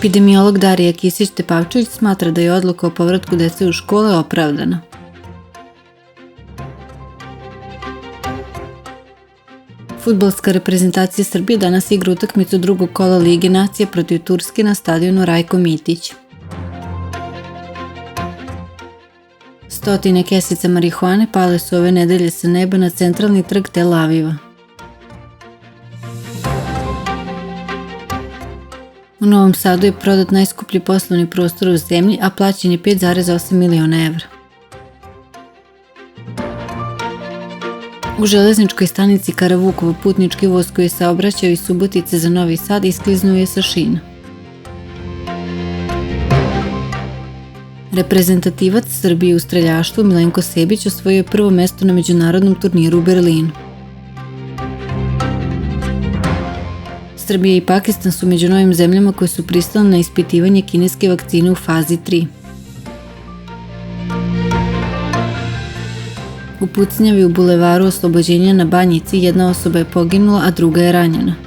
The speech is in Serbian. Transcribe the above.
Epidemiolog Darija Kisić-Tepavčević smatra da je odluka o povratku dece u škole opravdana. Fudbalska reprezentacija Srbije danas igra utakmicu drugog kola Lige nacija protiv Turske na stadionu Rajko Mitić. Stotine kesica marihuane pale su ove nedelje sa neba na centralni trg Tel Aviva. U Novom Sadu je prodat najskuplji poslovni prostor u zemlji, a plaćen je 5,8 miliona evra. U železničkoj stanici Karavukovo putnički voz koji je saobraćao iz Subotice za Novi Sad iskliznuo je sa šina. Reprezentativac Srbije u streljaštvu Milenko Sebić osvojio je prvo mesto na međunarodnom turniru u Berlinu. Srbija i Pakistan su među novim zemljama koje su pristale na ispitivanje kineske vakcine u fazi 3. U pucnjavi u bulevaru Oslobođenja na Banjici jedna osoba je poginula, a druga je ranjena.